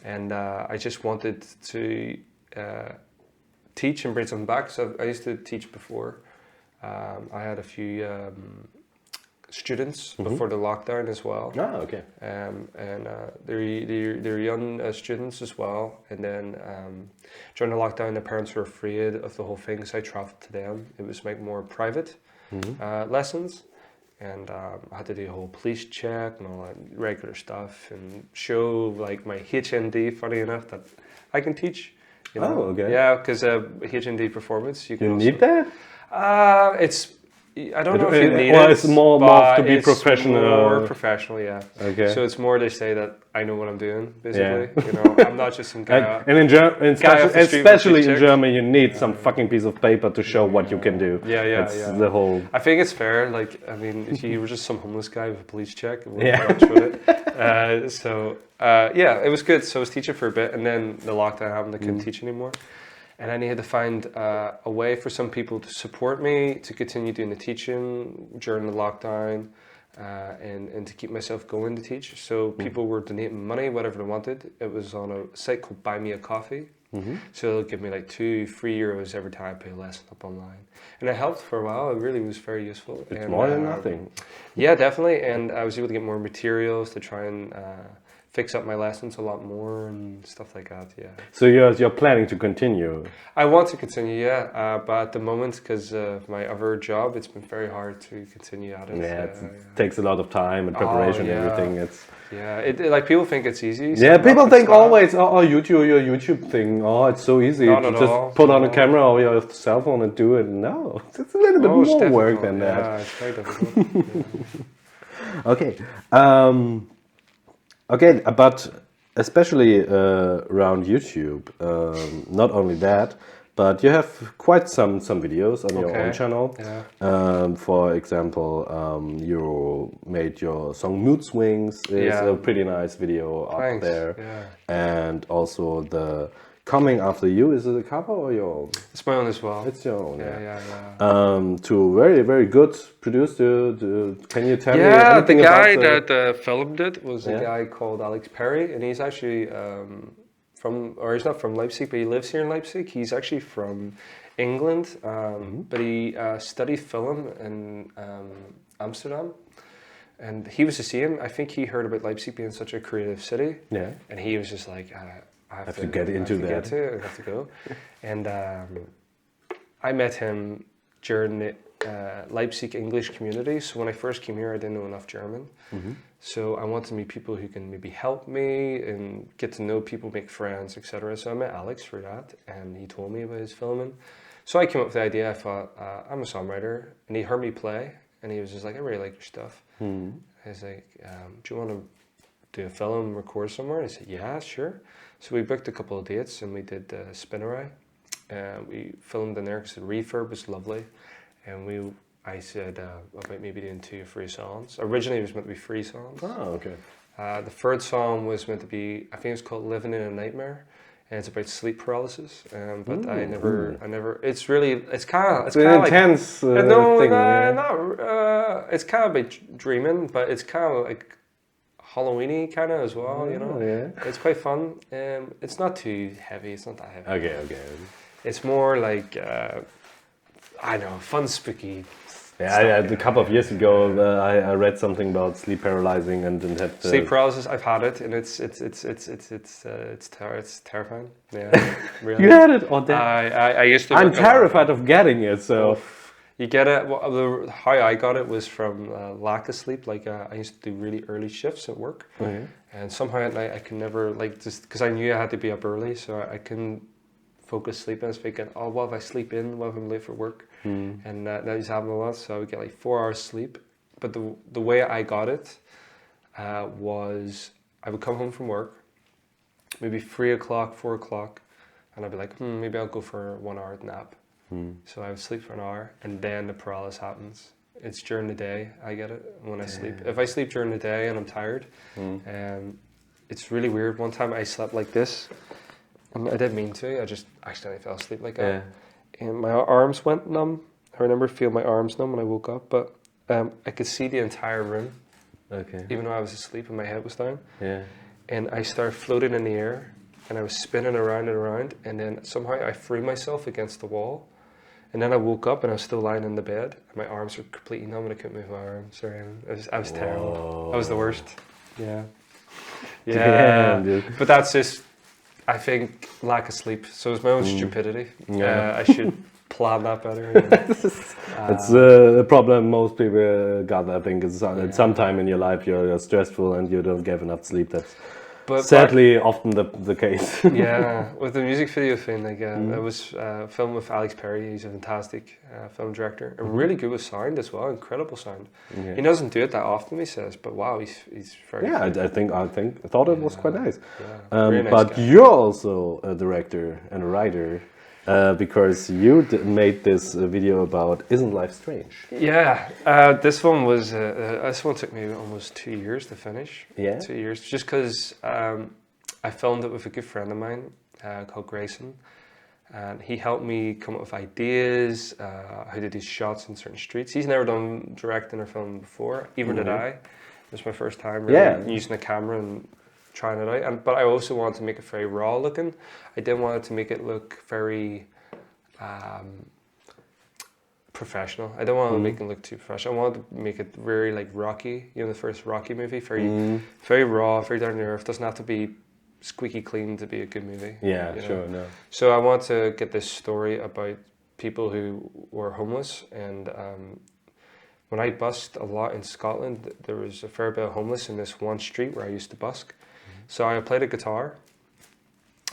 And I just wanted to teach and bring something back. So I used to teach before. I had a few students before the lockdown as well. Oh, okay. They're young students as well. And then during the lockdown, the parents were afraid of the whole thing, so I traveled to them. It was like more private lessons, and I had to do a whole police check and all that regular stuff, and show like my HND. Funny enough, that I can teach. You know? Oh, okay. Yeah, because HND performance, you can. You need that? I don't know if you need it. Well, it's more to be professional. More professional, yeah. Okay. So it's more they say that I know what I'm doing, basically. Yeah. You know, I'm not just some guy. And especially in Germany, you need some fucking piece of paper to show what you can do. That's the whole. I think it's fair. Like, I mean, if you were just some homeless guy with a police check, it wouldn't match with it. It was good. So I was teaching for a bit, and then the lockdown happened. I couldn't teach anymore. And I needed to find a way for some people to support me, to continue doing the teaching during the lockdown, and to keep myself going to teach. So people were donating money, whatever they wanted. It was on a site called Buy Me a Coffee. So they'll give me like €2-3 every time I put a lesson up online. And it helped for a while. It really was very useful. It's more than nothing. Yeah, definitely. And I was able to get more materials to try and fix up my lessons a lot more and stuff like that. Yeah. So you're planning to continue? I want to continue, but at the moment, because of my other job, it's been very hard to continue at it. Yeah, it takes a lot of time and preparation and everything. Like people think it's easy. So people think always, your YouTube thing, it's so easy. Just put on a camera or your cell phone and do it. No, it's a little bit more work than that. Yeah, it's very difficult. Okay. Okay, but especially around YouTube, not only that, but you have quite some videos on your own channel. Yeah. For example, you made your song Mood Swings. It's a pretty nice video up there. Yeah. And also the Coming After You, is it a cover or your own? It's my own as well. It's your own, yeah. To very, very good producer. Can you tell me anything the guy about that filmed it was a guy called Alex Perry, and he's actually he's not from Leipzig, but he lives here in Leipzig. He's actually from England, but he studied film in Amsterdam. And he was the same. I think he heard about Leipzig being such a creative city. Yeah. And he was just like, I have to get into that. I have to go. And I met him during the Leipzig English community. So when I first came here, I didn't know enough German. So I wanted to meet people who can maybe help me and get to know people, make friends, etc. So I met Alex for that, and he told me about his filming. So I came up with the idea. I thought, I'm a songwriter, and he heard me play, and he was just like, I really like your stuff. I was like, do you want to do a film, record somewhere? And he said, yeah, sure. So we booked a couple of dates, and we did Spinneray. We filmed in there because the refurb was lovely, and I said about maybe doing 2 or 3 songs. Originally, it was meant to be 3 songs. Oh, okay. The third song was meant to be, I think it was called "Living in a Nightmare," and it's about sleep paralysis. But I never. It's kind of intense thing. It's kind of about dreaming, but it's kind of like Halloweeny kind of as well. Yeah. It's quite fun. It's not too heavy. It's not that heavy. Okay. It's more like I don't know, fun, spooky. Yeah, a couple of years ago, I read something about sleep paralyzing and had sleep paralysis. I've had it, and it's terrifying. Yeah, really. You had it, or that? I used to. I'm terrified of getting it. So you get it. Well, how I got it was from lack of sleep. Like I used to do really early shifts at work, and somehow at night I could never just because I knew I had to be up early, so I couldn't focus sleeping. I was thinking, oh, what if I sleep in? What if I'm late for work? And that used to happen a lot, so I would get like 4 hours sleep. But the way I got it was I would come home from work, maybe 3 o'clock, 4 o'clock, and I'd be like, maybe I'll go for a 1 hour nap. So I would sleep for an hour, and then the paralysis happens. It's during the day I get it when I sleep. If I sleep during the day and I'm tired, it's really weird. One time I slept like this, and I didn't mean to. I just accidentally fell asleep like that. And my arms went numb. I remember feeling my arms numb when I woke up, but I could see the entire room. Okay. Even though I was asleep and my head was down. Yeah. And I started floating in the air, and I was spinning around and around, and then somehow I threw myself against the wall. And then I woke up and I was still lying in the bed, and my arms were completely numb and I couldn't move my arms. Sorry, I was terrible. I was the worst. Yeah. Damn, dude. But that's just, I think, lack of sleep. So it's my own stupidity. I should plan that better. It's a problem most people got. I think is at some time in your life you're stressful and you don't get enough sleep. That's sadly often the case. Yeah, with the music video thing, like it was filmed with Alex Perry. He's a fantastic film director and really good with sound as well. Incredible sound. Yeah. He doesn't do it that often, he says, but wow, he's very. Yeah, good. I thought it was quite nice. Yeah, really nice but guy. You're also a director and a writer. Because you made this video about Isn't Life Strange? Yeah, this one took me almost 2 years to finish. Yeah, 2 years, just because I filmed it with a good friend of mine called Reisen, and he helped me come up with ideas, how to do shots in certain streets. He's never done directing or filming before, either did I. It was my first time really using a camera and trying it out, but I also wanted to make it very raw looking. I didn't want it to make it look very professional. I don't want to make it look too professional. I wanted to make it very like Rocky, the first Rocky movie, very raw, very down to earth. Doesn't have to be squeaky clean to be a good movie. Yeah, sure, no. So I want to get this story about people who were homeless, and when I busked a lot in Scotland, there was a fair bit of homeless in this one street where I used to busk. So I played a guitar,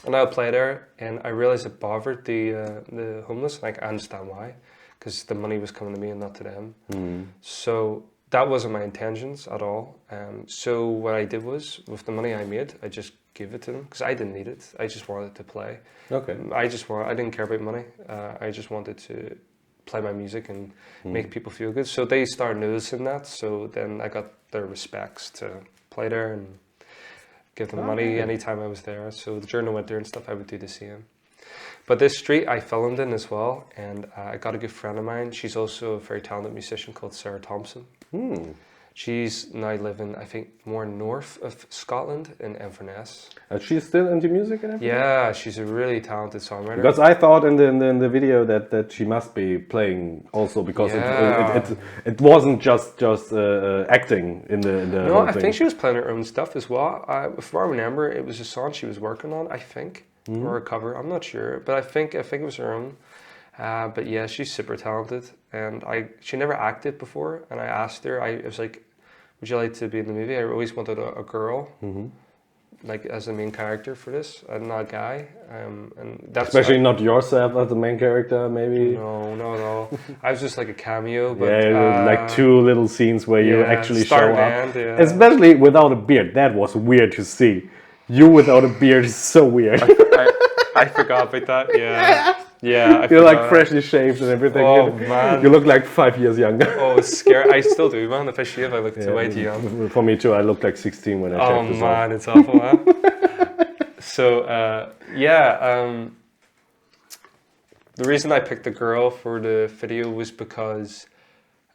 and I would play there, and I realized it bothered the homeless. Like, I understand why, because the money was coming to me and not to them. So that wasn't my intentions at all. So what I did was, with the money I made, I just gave it to them, because I didn't need it. I just wanted to play. Okay. I didn't care about money. I just wanted to play my music and make people feel good. So they started noticing that. So then I got their respects to play there and give them money anytime I was there. So during the winter and stuff, I would do the same. But this street I filmed in as well, and I got a good friend of mine. She's also a very talented musician called Sarah Thompson. She's now living, I think, more north of Scotland in Inverness. She's still into music and everything? Yeah, she's a really talented songwriter. Because I thought in the video that she must be playing also, because it wasn't just acting in the No, I think she was playing her own stuff as well. If I remember, it was a song she was working on, I think, or a cover. I'm not sure, but I think it was her own. But yeah, she's super talented, and she never acted before, and I asked her, I was like, would you like to be in the movie? I always wanted a girl, like as the main character for this. I'm not a guy, and that's Especially not yourself as the main character, maybe. No, not at all. I was just like a cameo, but like 2 little scenes where you actually show up. End, yeah. Especially without a beard. That was weird to see. You without a beard is so weird. I forgot about that. Yeah. Yeah, You're like freshly shaved and everything. Oh man, you look like 5 years younger. Oh, it's scary. I still do, man. If I shave, I look way too young. For me too, I look like 16 when I shaved this off. Oh man, it's awful, man. So the reason I picked the girl for the video was because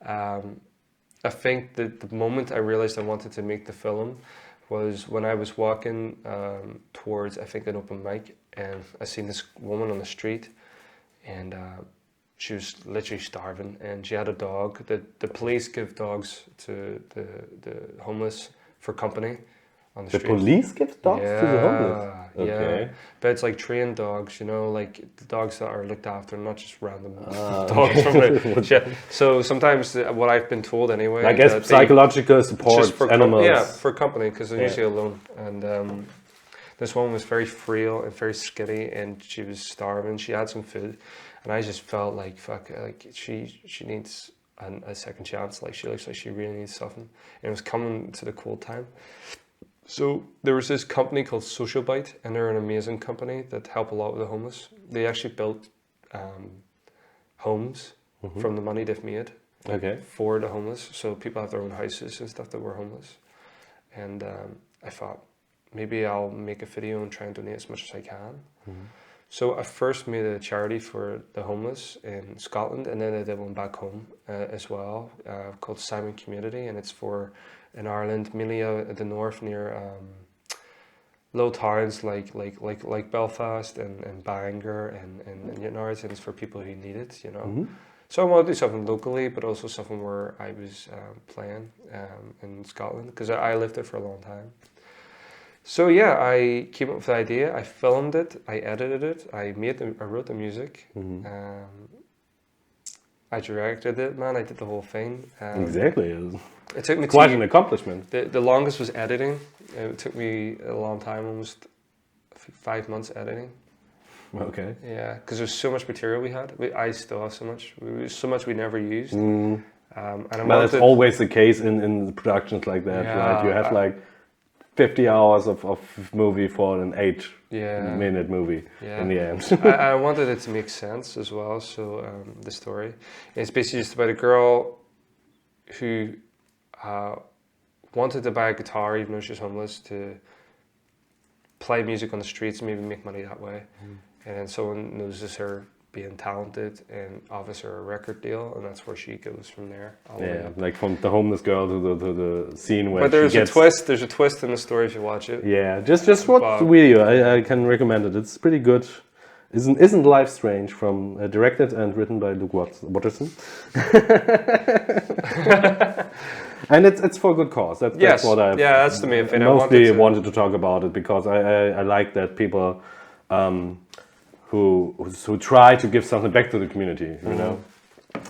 I think that the moment I realized I wanted to make the film was when I was walking towards, I think, an open mic, and I seen this woman on the street, and she was literally starving, and she had a dog. The police give dogs to the homeless for company on the street. The police give dogs to the homeless? Okay. Yeah. But it's like trained dogs, you know, like the dogs that are looked after, not just random dogs from the shit. So sometimes, what I've been told anyway, I guess psychological support for animals. Yeah, for company, because they're usually alone. And this one was very frail and very skinny, and she was starving. She had some food, and I just felt like, fuck, like she needs a second chance. Like she looks like she really needs something. And it was coming to the cold time. So there was this company called Social Bite, and they're an amazing company that help a lot with the homeless. They actually built homes from the money they've made for the homeless. So people have their own houses and stuff that were homeless. And I thought, maybe I'll make a video and try and donate as much as I can. So I first made a charity for the homeless in Scotland, and then I did one back home as well, called Simon Community, and it's for in Ireland, mainly at the north near little towns like Belfast and Bangor and Newton, and it's for people who need it, you know. So I want to do something locally, but also something where I was playing in Scotland, because I lived there for a long time. So yeah, I came up with the idea. I filmed it. I edited it. I wrote the music. I directed it. Man, I did the whole thing. Exactly. It took me quite an accomplishment. The longest was editing. It took me a long time, almost 5 months editing. Okay. Yeah, because there's so much material we had. I still have so much. So much we never used. And that's always the case in productions like that. Yeah, right? You have like 50 hours of movie for an 8-minute movie in the end. I wanted it to make sense as well. So the story, it's basically just about a girl who wanted to buy a guitar even though she was homeless, to play music on the streets and maybe make money that way. And then someone notices her being talented and offers her a record deal, and that's where she goes from there. Like from the homeless girl to the scene where. But there's a twist. There's a twist in the story if you watch it. Yeah, just watch the video. I can recommend it. It's pretty good. Isn't Life Strange from directed and written by Luke Watterson. And it's for a good cause. That's what I that's the main thing. Mostly wanted to talk about it because I like that people who try to give something back to the community, you know,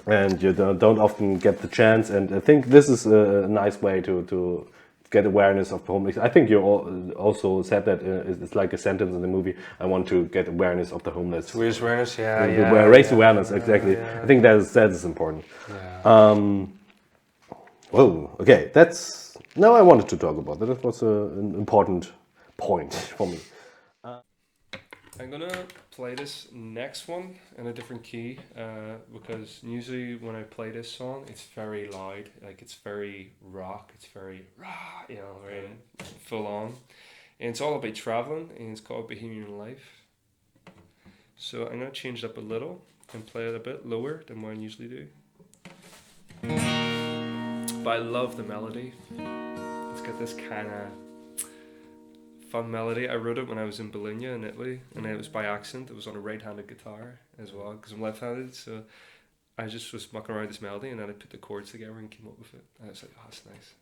and you don't often get the chance. And I think this is a nice way to get awareness of homeless. I think you also said that it's like a sentence in the movie. I want to get awareness of the homeless. Raise awareness, raise awareness, exactly. Yeah. I think that is important. Yeah. Okay. Now I wanted to talk about that. That was an important point for me. I'm gonna play this next one in a different key because usually when I play this song, it's very loud, like it's very rock, it's very rah, you know, very full on, and it's all about traveling, and it's called Bohemian Life. So I'm gonna change it up a little and play it a bit lower than what I usually do. But I love the melody. It's got this kind of fun melody. I wrote it when I was in Bologna in Italy, and it was by accident. It was on a right-handed guitar as well, because I'm left-handed, so I just was mucking around this melody, and then I put the chords together and came up with it. And I was like, oh, that's nice.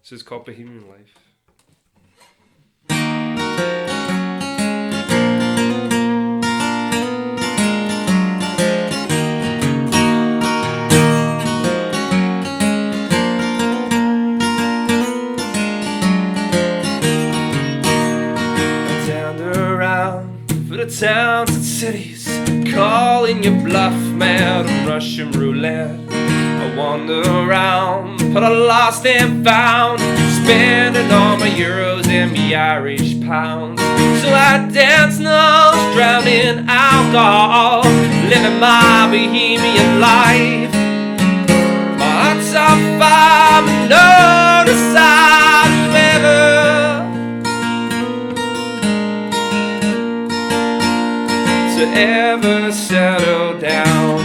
So it's called Bohemian Life. towns and cities, calling your bluff, mad Russian roulette. I wander around, put a lost and found, spending all my euros and my Irish pounds. So I dance nose, drown in alcohol, living my Bohemian life. My heart's on fire, but no decide whoever to ever settle down.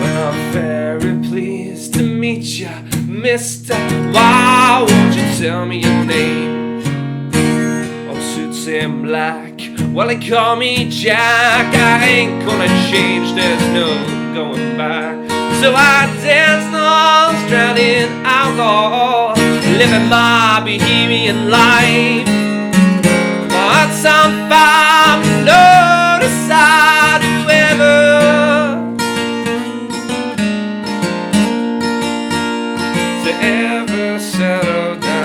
Well, I'm very pleased to meet ya, Mister. Why won't you tell me your name? All suits in black, well, they call me Jack. I ain't gonna change, there's no going back. So I dance nose, drown in alcohol, living my Bohemian life. My heart's on fire, no decide whoever to ever settle down.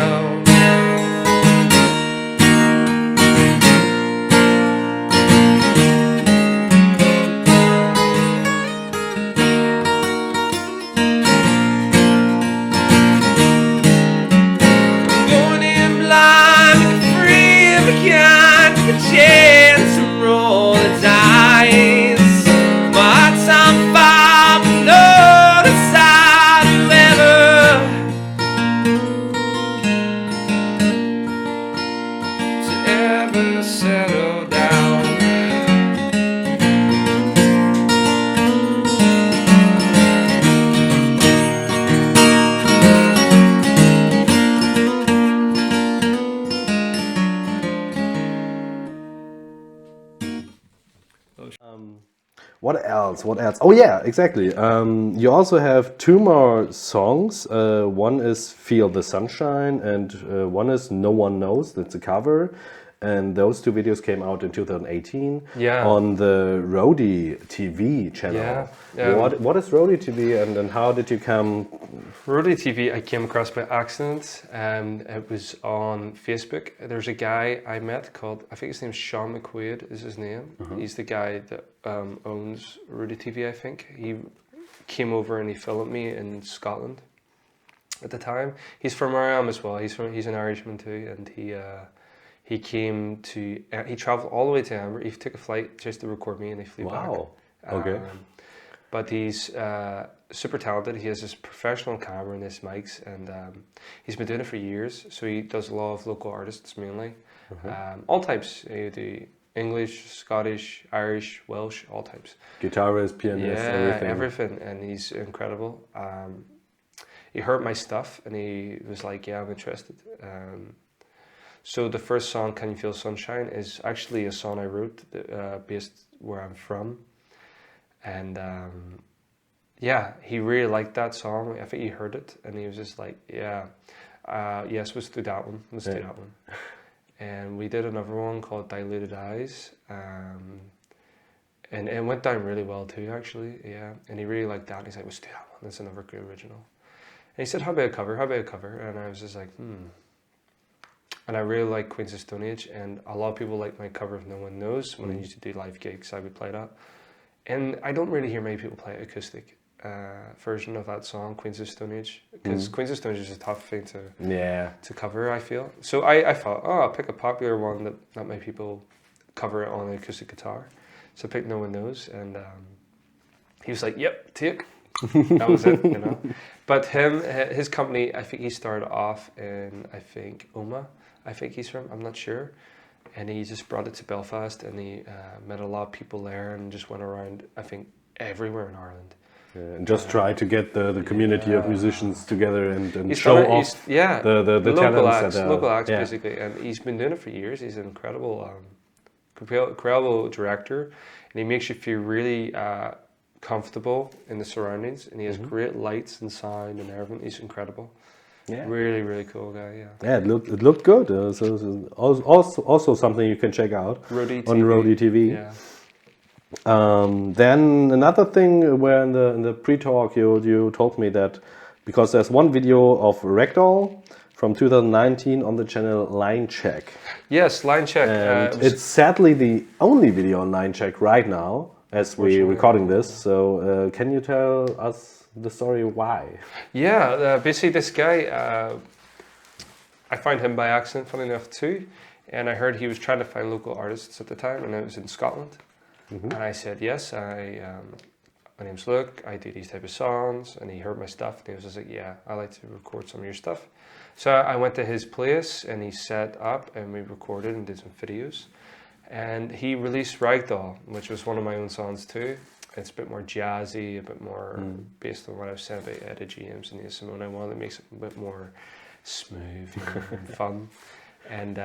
Chance and roll the dice. My heart's on fire, but no decide whoever to ever settle down. What else? What else? Oh yeah, exactly. You also have two more songs. One is Feel the Sunshine and one is No One Knows. That's a cover. And those two videos came out in 2018 on the Roadie TV channel. What is Roadie TV and how did you come? Roadie TV I came across by accident. It was on Facebook. There's a guy I met called, I think his name's Sean McQuaid is his name. He's the guy that owns Roadie TV, I think. He came over and he filmed me in Scotland at the time. He's from where I am as well. He's an Irishman too, and he came to, he traveled all the way to Amber. He took a flight just to record me and he flew back. Okay. But he's super talented. He has this professional camera and his mics, and he's been doing it for years. So he does a lot of local artists mainly. All types. You do English, Scottish, Irish, Welsh, all types. Guitarist, pianist, everything. And he's incredible. He heard my stuff and he was like, yeah, I'm interested. So the first song, Can You Feel Sunshine, is actually a song I wrote based where I'm from. And he really liked that song. I think he heard it and he was just like, yes, let's do that one. Let's do that one. And we did another one called Diluted Eyes. And it went down really well too, actually. Yeah. And he really liked that. And he's like, let's do that one. That's another good original. And he said, how about a cover? How about a cover? And I was just like, And I really like Queens of Stone Age, and a lot of people like my cover of No One Knows. When I used to do live gigs, I would play that. And I don't really hear many people play acoustic version of that song, Queens of Stone Age, because Queens of Stone Age is a tough thing to cover, I feel. So I thought, I'll pick a popular one that not many people cover it on an acoustic guitar. So I picked No One Knows, and he was like, yep, take. That was it, you know. But his company, I think he started off in, Oma. I think he's from, I'm not sure. And he just brought it to Belfast and he met a lot of people there and just went around, I think, everywhere in Ireland. And just try to get the community of musicians together and show off the local talents. Local acts, basically. And he's been doing it for years. He's an incredible director. And he makes you feel really comfortable in the surroundings. And he has great lights and sound and everything. He's incredible. Yeah. Really, really cool guy, Yeah, it looked good. So also something you can check out Roadie on TV. Roadie TV. Yeah. Then another thing where in the pre-talk you told me that because there's one video of Ragdoll from 2019 on the channel Line Check. Yes, Line Check. And it's sadly the only video on Line Check right now as we're recording this. So can you tell us the story why? Yeah, basically this guy, I found him by accident, funny enough too. And I heard he was trying to find local artists at the time, and it was in Scotland. And I said, yes, my name's Luke, I do these type of songs. And he heard my stuff, and he was just like, yeah, I like to record some of your stuff. So I went to his place, and he set up, and we recorded and did some videos. And he released Ragdoll, which was one of my own songs too. It's a bit more jazzy, a bit more based on what I've said about Etta James and Nina Simone. I wanted to make it a bit more smooth and fun. And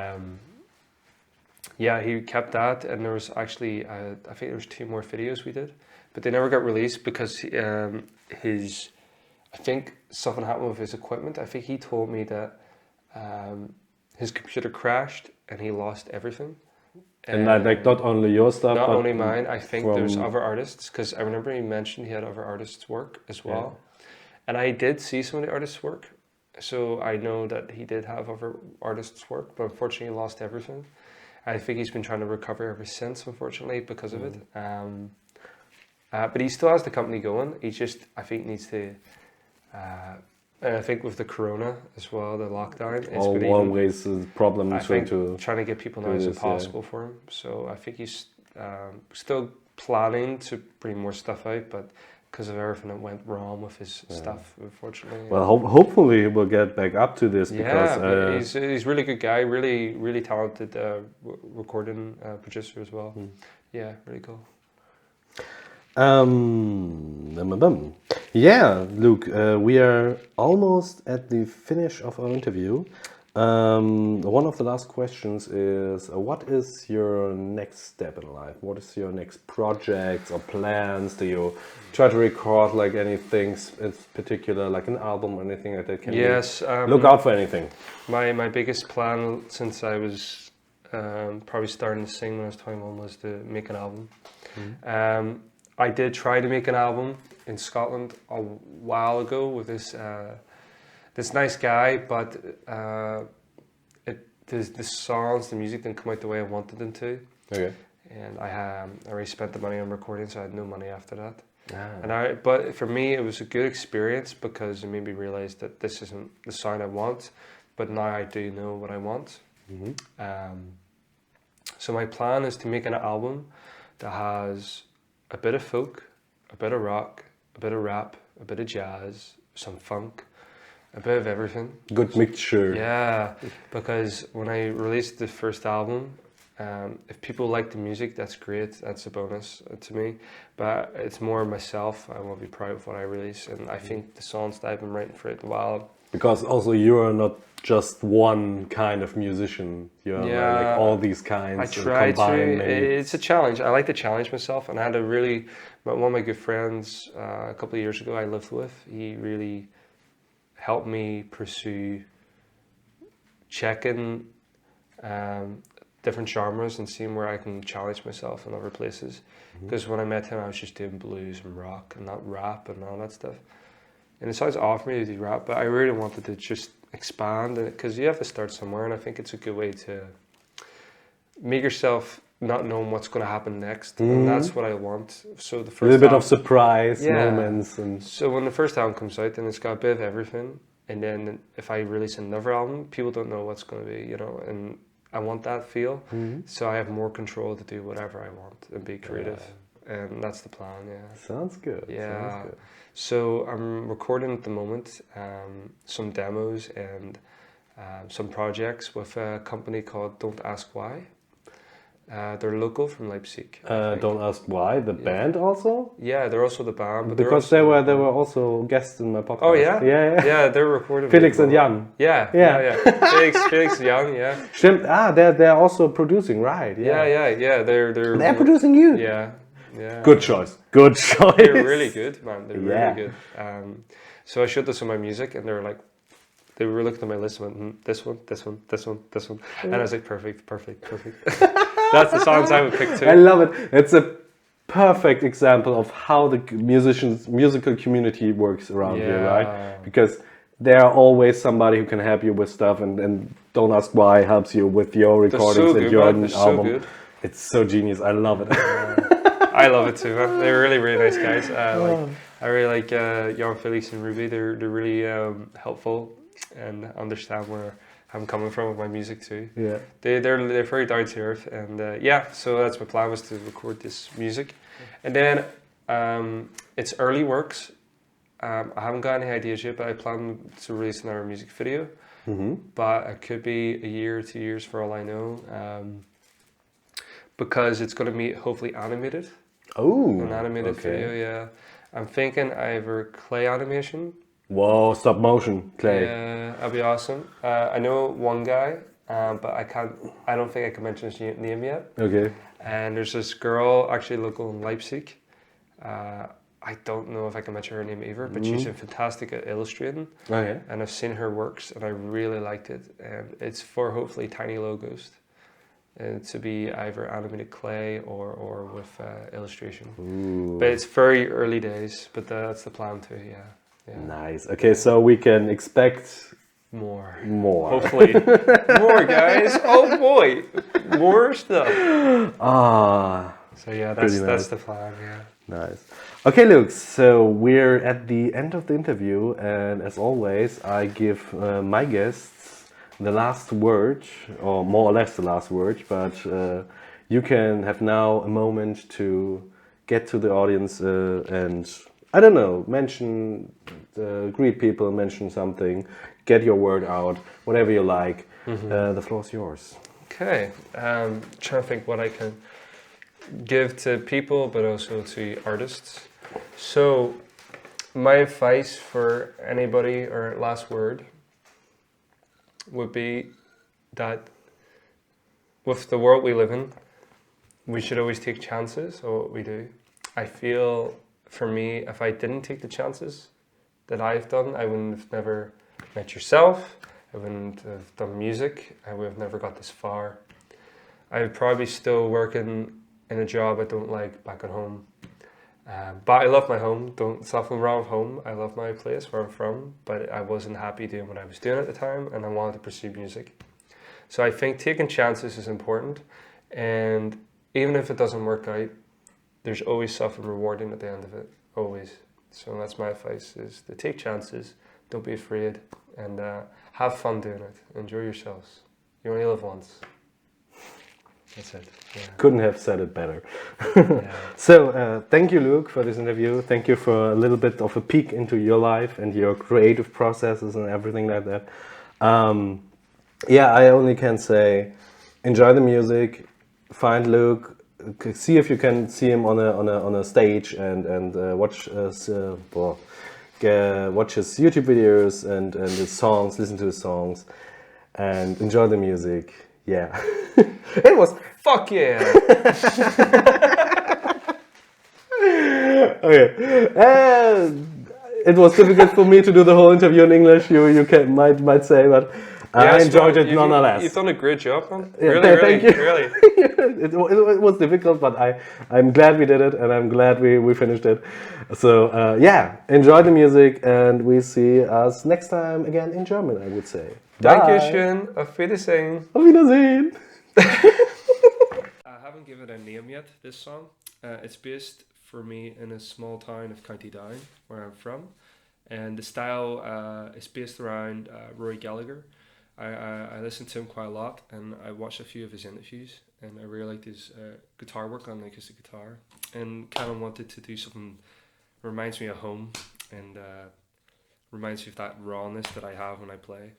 yeah, he kept that, and there was actually, I think there was 2 more videos we did, but they never got released because I think something happened with his equipment. I think he told me that his computer crashed and he lost everything. And like not only your stuff, not but only mine. I think there's other artists, because I remember he mentioned he had other artists' work as well. Yeah. And I did see some of the artists' work, so I know that he did have other artists' work, but unfortunately he lost everything. I think he's been trying to recover ever since, unfortunately, because of it. But he still has the company going. He just, I think, needs to... and I think with the corona as well, the lockdown, it's always a problem. I think trying to get people now is impossible for him. So I think he's still planning to bring more stuff out, but because of everything that went wrong with his stuff, unfortunately. Well, hopefully he will get back up to this. Because, he's a really good guy, really talented recording producer as well. Yeah, really cool. Yeah, Luke, we are almost at the finish of our interview. One of the last questions is, what is your next step in life? What is your next project or plans? Do you try to record like anything in particular, like an album or anything like that? Can look out for anything? My biggest plan since I was probably starting to sing when I was 21 was to make an album. I did try to make an album in Scotland a while ago with this nice guy, but the songs, the music didn't come out the way I wanted them to. Okay. And I already spent the money on recording, so I had no money after that. But for me, it was a good experience because it made me realize that this isn't the sound I want, but now I do know what I want. So my plan is to make an album that has a bit of folk, a bit of rock, a bit of rap, a bit of jazz, some funk, a bit of everything. Good mixture. Yeah, because when I released the first album, if people like the music, that's great, that's a bonus to me. But it's more myself, I want to be proud of what I release, and I think the songs that I've been writing for it a while. Because also you are not just one kind of musician, you are like all these kinds. I try to, it's a challenge. I like to challenge myself, and I had one of my good friends a couple of years ago I lived with, he really helped me pursue checking different genres and seeing where I can challenge myself in other places. Because when I met him, I was just doing blues and rock and not rap and all that stuff. And it sounds odd for me to do rap, but I really wanted to just expand, because you have to start somewhere, and I think it's a good way to make yourself not knowing what's going to happen next, and that's what I want. So the first a little bit of surprise moments, and so when the first album comes out, then it's got a bit of everything, and then if I release another album, people don't know what's going to be, and I want that feel, so I have more control to do whatever I want and be creative, and that's the plan. Sounds good. Sounds good. So I'm recording at the moment some demos and some projects with a company called Don't Ask Why. They're local from Leipzig. Don't Ask Why, the band also? Yeah, they're also the band. But because they were also guests in my podcast. Oh yeah? Yeah, they're recording. Felix and Jan. Yeah. Felix and Jan, yeah. Stimmt. They're also producing, right? Yeah. They're producing you. Yeah. Good choice. They're really good, man. They're really good. So I showed them some of my music, and they were looking at my list and went, this one. And I was like, perfect. That's the songs I would pick too. I love it. perfect example of how the musical community works around here, right? Because there are always somebody who can help you with stuff, and Don't Ask Why helps you with your recordings and your album. So good. It's so genius. I love it. I love it too. Man. They're really, really nice guys. I really like Jan, Felix, and Ruby. They're really helpful and understand where I'm coming from with my music too. Yeah, they're very down to earth, and so that's my plan, was to record this music, and then it's early works. I haven't got any ideas yet, but I plan to release another music video. But it could be a year or 2 years for all I know, because it's going to be hopefully animated. Oh, an animated video, yeah. I'm thinking either clay animation. Whoa, stop motion clay. Yeah, that'd be awesome. I know one guy, but I don't think I can mention his name yet. Okay. And there's this girl, actually local in Leipzig. I don't know if I can mention her name either, but she's fantastic at illustrating. Okay. And I've seen her works, and I really liked it. And it's for hopefully tiny logos. To be either animated clay or with illustration. Ooh. But it's very early days, but that's the plan too, yeah. Nice. Okay, so we can expect more. Hopefully. More, guys. Oh boy. More stuff. So yeah, that's the plan, yeah. Nice. Okay, Luke, so we're at the end of the interview, and as always, I give my guests the last word, or more or less the last word, but you can have now a moment to get to the audience and, I don't know, greet people, mention something, get your word out, whatever you like. The floor is yours. Okay, trying to think what I can give to people, but also to artists. So, my advice for anybody, or last word, would be that with the world we live in, we should always take chances on what we do. I feel, for me, if I didn't take the chances that I've done, I wouldn't have never met yourself, I wouldn't have done music, I would have never got this far. I'm probably still working in a job I don't like back at home. But I love my home. There's nothing wrong with home. I love my place where I'm from, but I wasn't happy doing what I was doing at the time, and I wanted to pursue music. So I think taking chances is important, and even if it doesn't work out, there's always something rewarding at the end of it, always. So that's my advice, is to take chances, don't be afraid, and have fun doing it. Enjoy yourselves. You only live once. That's it. Yeah. Couldn't have said it better. Yeah. So, thank you, Luke, for this interview. Thank you for a little bit of a peek into your life and your creative processes and everything like that. I only can say, enjoy the music, find Luke, see if you can see him on a stage, and watch his YouTube videos and his songs, listen to his songs, and enjoy the music. Yeah. It was fuck yeah. Okay. It was difficult for me to do the whole interview in English. You might say, but I enjoyed it nonetheless. You've done a great job, man. Yeah, really, thank you. Really. It was difficult, but I'm glad we did it, and I'm glad we finished it. So enjoy the music, and we see us next time again in German, I would say. Dankeschön. Auf Wiedersehen. Auf Wiedersehen. I haven't given it a name yet, this song. It's based, for me, in a small town of County Down, where I'm from. And the style is based around Rory Gallagher. I listen to him quite a lot, and I watched a few of his interviews, and I really liked his guitar work on the acoustic guitar, and kind of wanted to do something that reminds me of home, and reminds me of that rawness that I have when I play.